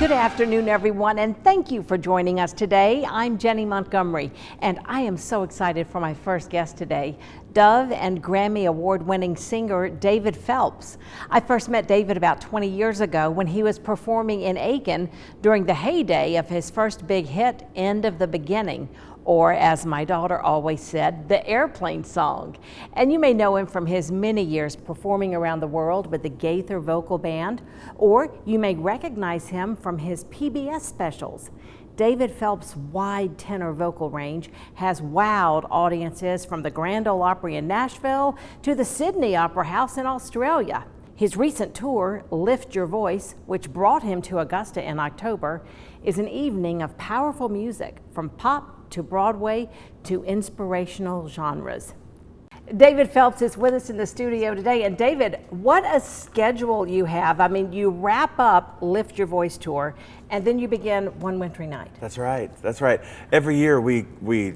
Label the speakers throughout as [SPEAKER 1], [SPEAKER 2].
[SPEAKER 1] Good afternoon, everyone, and thank you for joining us today. I'm Jenny Montgomery, and I am so excited for my first guest today, Dove and Grammy Award-winning singer David Phelps. I first met David about 20 years ago when he was performing in Aiken during the heyday of his first big hit, End of the Beginning, or as my daughter always said, the airplane song. And you may know him from his many years performing around the world with the Gaither Vocal Band, or you may recognize him from his PBS specials. David Phelps' wide tenor vocal range has wowed audiences from the Grand Ole Opry in Nashville to the Sydney Opera House in Australia. His recent tour, Lift Your Voice, which brought him to Augusta in October, is an evening of powerful music from pop to Broadway to inspirational genres. David Phelps is with us in the studio today. And David, what a schedule you have. I mean, you wrap up Lift Your Voice tour and then you begin One Wintry Night.
[SPEAKER 2] That's right, that's right. Every year we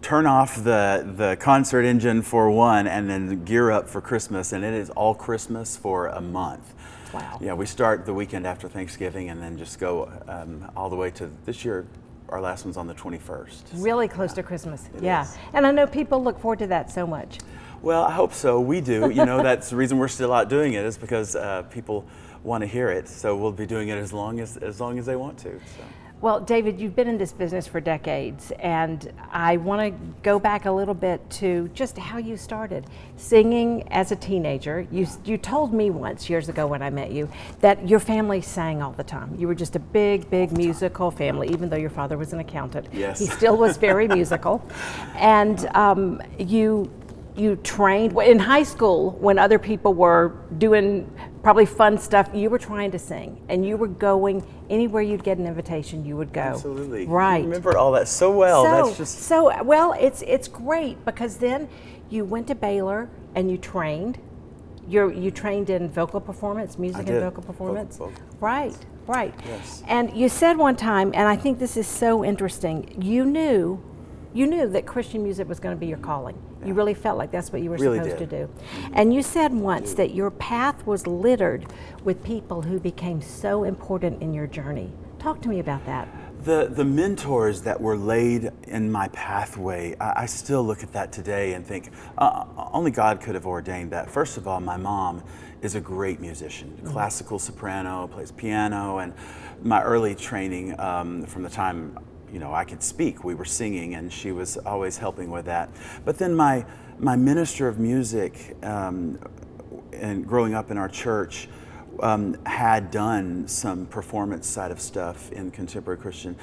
[SPEAKER 2] turn off the concert engine for one and then gear up for Christmas, and it is all Christmas for a month.
[SPEAKER 1] Wow.
[SPEAKER 2] Yeah, we start the weekend after Thanksgiving and then just go all the way to this year. Our last one's on the 21st.
[SPEAKER 1] Really close to Christmas.
[SPEAKER 2] It
[SPEAKER 1] Yeah.
[SPEAKER 2] is.
[SPEAKER 1] And I know people look forward to that so much.
[SPEAKER 2] Well, I hope so. We do. You know, that's the reason we're still out doing it, is because people want to hear it. So we'll be doing it as long as they want to. So.
[SPEAKER 1] Well, David, you've been in this business for decades, and I want to go back a little bit to just how you started singing as a teenager. You told me once, years ago when I met you, that your family sang all the time. You were just a big musical family, even though your father was an accountant.
[SPEAKER 2] Yes.
[SPEAKER 1] He still was very musical. And you trained in high school when other people were doing probably fun stuff. You were trying to sing, and you were going anywhere you'd get an invitation, you would go.
[SPEAKER 2] Absolutely.
[SPEAKER 1] Right.
[SPEAKER 2] You remember all that so well. That's just
[SPEAKER 1] well. It's great because then you went to Baylor and you trained. You trained in vocal performance, music and vocal performance.
[SPEAKER 2] Vocal.
[SPEAKER 1] Right.
[SPEAKER 2] Yes.
[SPEAKER 1] And you said one time, and I think this is so interesting. You knew that Christian music was going to be your calling. Yeah. You really felt like that's what you were supposed to do. And you said once that your path was littered with people who became so important in your journey. Talk to me about that.
[SPEAKER 2] The mentors that were laid in my pathway, I still look at that today and think, only God could have ordained that. First of all, my mom is a great musician, classical soprano, plays piano, and my early training from the time I could speak, we were singing, and she was always helping with that. But then my minister of music, and growing up in our church, had done some performance side of stuff in contemporary Christian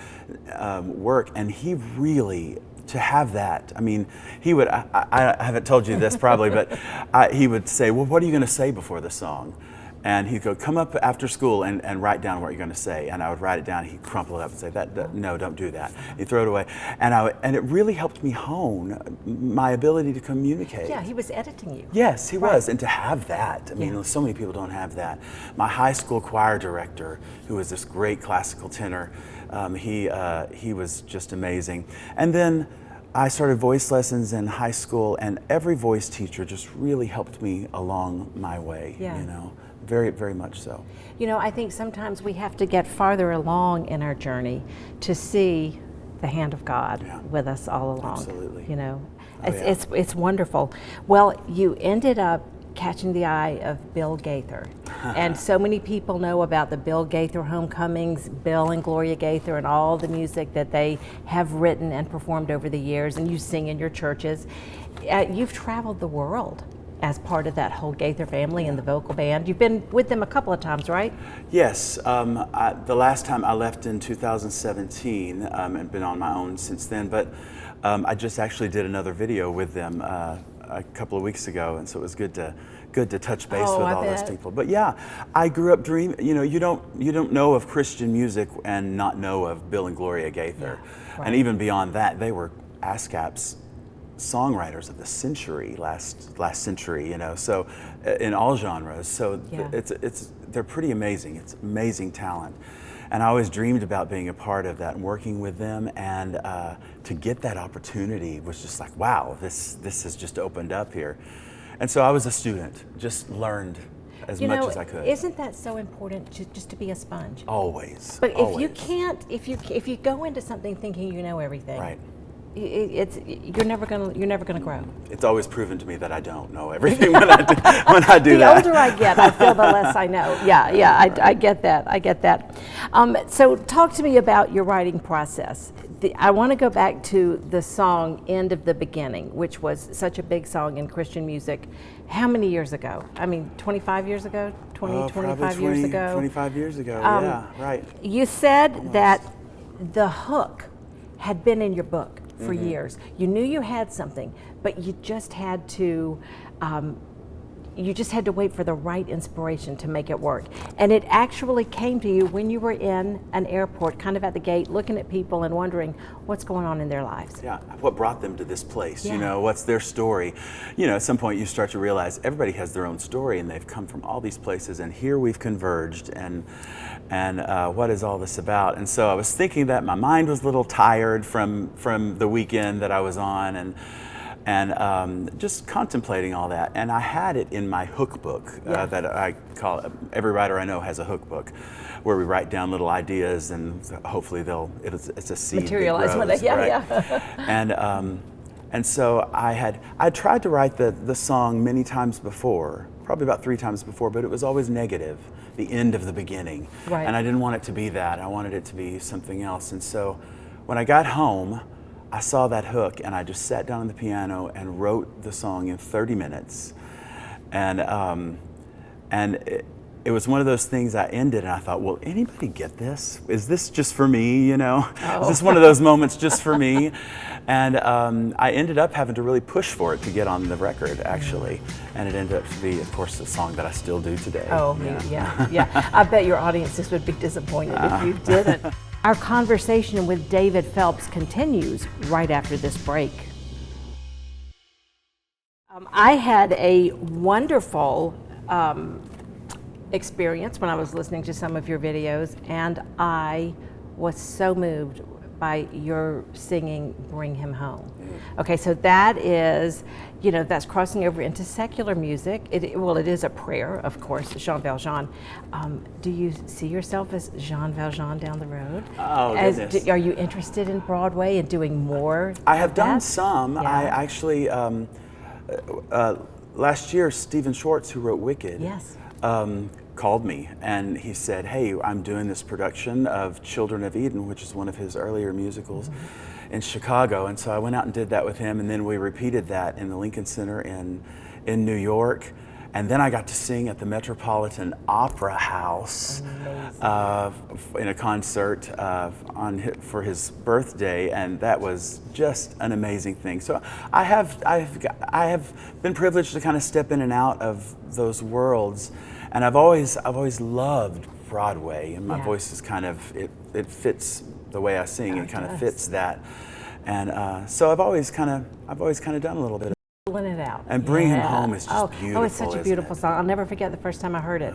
[SPEAKER 2] work, and he really, to have that, I mean, he would, I haven't told you this probably, but he would say, well, what are you going to say before the song? And he'd go, come up after school and write down what you're going to say. And I would write it down. He'd crumple it up and say, no, don't do that. He'd throw it away. And it really helped me hone my ability to communicate.
[SPEAKER 1] Yeah, he was editing you.
[SPEAKER 2] Yes, he was. And to have that, I mean, so many people don't have that. My high school choir director, who was this great classical tenor, he was just amazing. And then I started voice lessons in high school, and every voice teacher just really helped me along my way, Very, very much so.
[SPEAKER 1] I think sometimes we have to get farther along in our journey to see the hand of God with us all along.
[SPEAKER 2] Absolutely.
[SPEAKER 1] It's wonderful. Well, you ended up catching the eye of Bill Gaither. And so many people know about the Bill Gaither homecomings, Bill and Gloria Gaither, and all the music that they have written and performed over the years, and you sing in your churches. You've traveled the world as part of that whole Gaither family and the vocal band. You've been with them a couple of times, right?
[SPEAKER 2] Yes. The last time I left in 2017 and been on my own since then, but I just actually did another video with them a couple of weeks ago, and so it was good to touch base with all those people. But yeah, I grew up dreaming. You don't know of Christian music and not know of Bill and Gloria Gaither, and even beyond that, they were ASCAP's songwriters of the century, last century, so in all genres. So they're pretty amazing. It's amazing talent. And I always dreamed about being a part of that and working with them, and to get that opportunity was just like, wow, this has just opened up here. And so I was a student, just learned as much as I could.
[SPEAKER 1] Isn't that so important just to be a sponge?
[SPEAKER 2] Always.
[SPEAKER 1] But
[SPEAKER 2] always.
[SPEAKER 1] if you can't, if you go into something thinking you know everything,
[SPEAKER 2] right.
[SPEAKER 1] You're never gonna grow.
[SPEAKER 2] It's always proven to me that I don't know everything when I do that.
[SPEAKER 1] The older I get, I feel the less I know. I get that. So talk to me about your writing process. I want to go back to the song "End of the Beginning," which was such a big song in Christian music. How many years ago? I mean, 25 years ago? 25 years ago?
[SPEAKER 2] 25 years ago, yeah, right.
[SPEAKER 1] You said that the hook had been in your book for years. You knew you had something, but you just had to wait for the right inspiration to make it work. And it actually came to you when you were in an airport, kind of at the gate, looking at people and wondering what's going on in their lives.
[SPEAKER 2] Yeah, what brought them to this place?
[SPEAKER 1] Yeah.
[SPEAKER 2] You know, what's their story? You know, at some point you start to realize everybody has their own story, and they've come from all these places, and here we've converged, and what is all this about? And so I was thinking that my mind was a little tired from the weekend that I was on, and just contemplating all that. And I had it in my hook book that I call it. Every writer I know has a hook book where we write down little ideas, and hopefully it's a seed
[SPEAKER 1] materialize
[SPEAKER 2] that grows,
[SPEAKER 1] right?
[SPEAKER 2] And so I tried to write the song many times before, probably about 3 times before, but it was always negative, the end of the beginning.
[SPEAKER 1] Right.
[SPEAKER 2] And I didn't want it to be that. I wanted it to be something else. And so when I got home, I saw that hook, and I just sat down on the piano and wrote the song in 30 minutes. And it was one of those things I ended, and I thought, will anybody get this? Is this just for me, you know?
[SPEAKER 1] Oh.
[SPEAKER 2] Is this one of those moments just for me? And I ended up having to really push for it to get on the record, actually. And it ended up to be, of course, a song that I still do today.
[SPEAKER 1] Oh, yeah. I bet your audiences would be disappointed if you didn't. Our conversation with David Phelps continues right after this break. I had a wonderful experience when I was listening to some of your videos, and I was so moved by your singing "Bring Him Home." Okay, so that is, that's crossing over into secular music. It is a prayer, of course, Jean Valjean. Do you see yourself as Jean Valjean down the road?
[SPEAKER 2] Oh, goodness.
[SPEAKER 1] Are you interested in Broadway and doing more?
[SPEAKER 2] I have done some.
[SPEAKER 1] Yeah.
[SPEAKER 2] I actually, last year, Stephen Schwartz, who wrote Wicked,
[SPEAKER 1] Yes.
[SPEAKER 2] Called me, and he said, hey, I'm doing this production of Children of Eden, which is one of his earlier musicals in Chicago. And so I went out and did that with him, and then we repeated that in the Lincoln Center in New York. And then I got to sing at the Metropolitan Opera House in a concert for his birthday, and that was just an amazing thing. So I have been privileged to kind of step in and out of those worlds, and I've always loved Broadway, and my voice is kind of it fits the way I sing. It kind of fits that, and so I've always kind of done a little bit of
[SPEAKER 1] It out.
[SPEAKER 2] And Bring Him Home is just beautiful.
[SPEAKER 1] Oh, it's such a beautiful song. I'll never forget the first time I heard it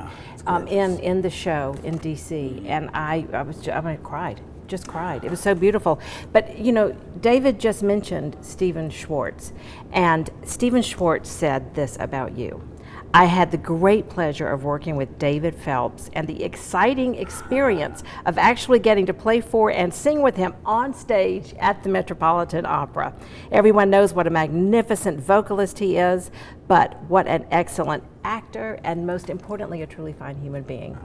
[SPEAKER 1] in the show in DC, and I cried. Just cried. It was so beautiful. But David just mentioned Stephen Schwartz, and Stephen Schwartz said this about you. I had the great pleasure of working with David Phelps and the exciting experience of actually getting to play for and sing with him on stage at the Metropolitan Opera. Everyone knows what a magnificent vocalist he is, but what an excellent actor, and most importantly, a truly fine human being.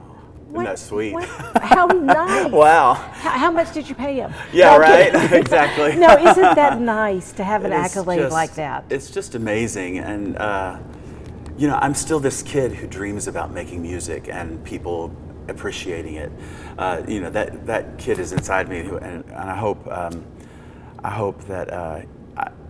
[SPEAKER 2] Isn't that sweet?
[SPEAKER 1] How nice.
[SPEAKER 2] Wow.
[SPEAKER 1] How much did you pay him?
[SPEAKER 2] Yeah, right? Exactly.
[SPEAKER 1] No, isn't that nice to have an accolade like that?
[SPEAKER 2] It's just amazing. And, I'm still this kid who dreams about making music and people appreciating it. That kid is inside me, and I hope that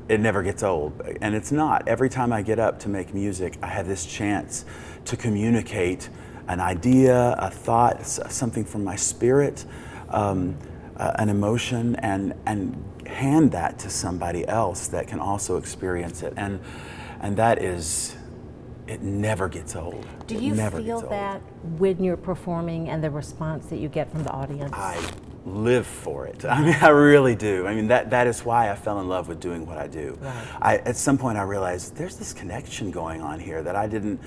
[SPEAKER 2] it never gets old. And it's not. Every time I get up to make music, I have this chance to communicate an idea, a thought, something from my spirit, an emotion, and hand that to somebody else that can also experience it. And that is, it never gets old.
[SPEAKER 1] Do you feel that when you're performing and the response that you get from the audience?
[SPEAKER 2] I live for it. I mean, I really do. I mean, that is why I fell in love with doing what I do.
[SPEAKER 1] Right.
[SPEAKER 2] At some point I realized there's this connection going on here that I didn't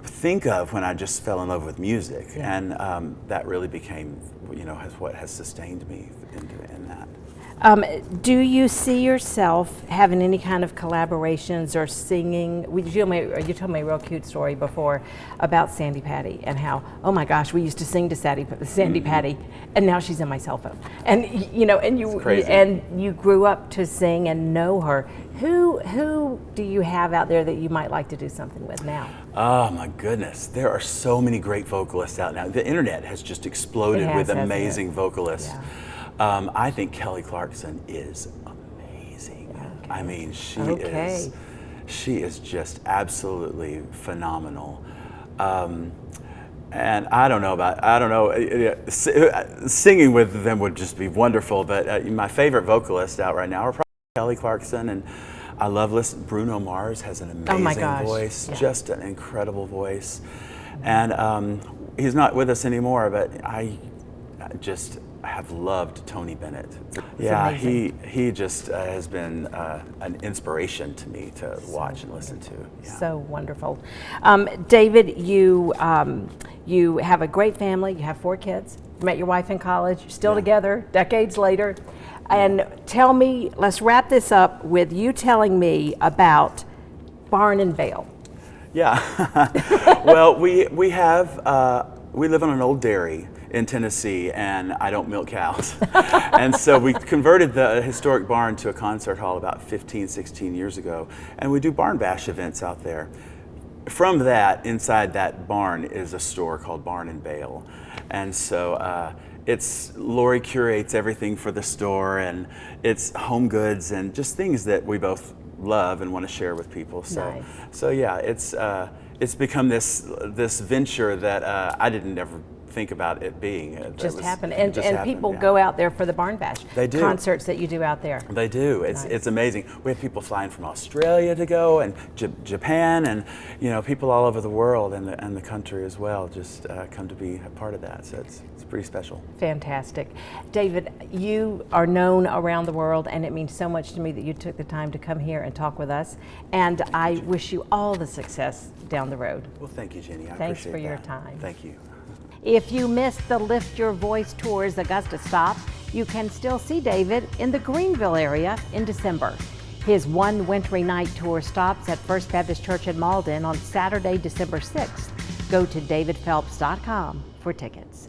[SPEAKER 2] think of when I just fell in love with music,
[SPEAKER 1] Yeah.
[SPEAKER 2] and that really became, what has sustained me in that.
[SPEAKER 1] Do you see yourself having any kind of collaborations or singing? You told me a real cute story before about Sandy Patty and how, oh my gosh, we used to sing to Sandy Patty, and now she's in my cell phone. And you grew up to sing and know her. Who do you have out there that you might like to do something with now?
[SPEAKER 2] Oh my goodness, there are so many great vocalists out now. The internet has just exploded with amazing vocalists.
[SPEAKER 1] Yeah.
[SPEAKER 2] I think Kelly Clarkson is amazing.
[SPEAKER 1] Okay.
[SPEAKER 2] I mean, she is just absolutely phenomenal. And I don't know, singing with them would just be wonderful, but my favorite vocalists out right now are probably Kelly Clarkson, and I love listening. Bruno Mars has an amazing voice, just an incredible voice. And he's not with us anymore, but I just have loved Tony Bennett. He just has been an inspiration to me to watch and listen to. Yeah.
[SPEAKER 1] So wonderful. David, you have a great family. You have 4 kids. You met your wife in college. You're still together decades later. And tell me, let's wrap this up with you telling me about Barn and Bale.
[SPEAKER 2] Yeah. Well, we live on an old dairy in Tennessee, and I don't milk cows. And so we converted the historic barn to a concert hall about 15, 16 years ago, and we do barn bash events out there. From that, inside that barn is a store called Barn and Bale. And so Lori curates everything for the store, and it's home goods and just things that we both love and want to share with people. So yeah, it's become this venture that I didn't ever think about it being.
[SPEAKER 1] Just happened. And people go out there for the barn bash.
[SPEAKER 2] They do.
[SPEAKER 1] Concerts that you do out there.
[SPEAKER 2] They do. It's amazing. We have people flying from Australia to go, and Japan, and people all over the world and the country as well just come to be a part of that. So it's pretty special.
[SPEAKER 1] Fantastic. David, you are known around the world, and it means so much to me that you took the time to come here and talk with us. And I wish you all the success down the road.
[SPEAKER 2] Well, thank you, Jenny. I
[SPEAKER 1] Thanks
[SPEAKER 2] appreciate
[SPEAKER 1] for your
[SPEAKER 2] that.
[SPEAKER 1] time.
[SPEAKER 2] Thank you.
[SPEAKER 1] If you missed the Lift Your Voice Tour's Augusta stop, you can still see David in the Greenville area in December. His One Wintry Night tour stops at First Baptist Church in Malden on Saturday, December 6th. Go to davidphelps.com for tickets.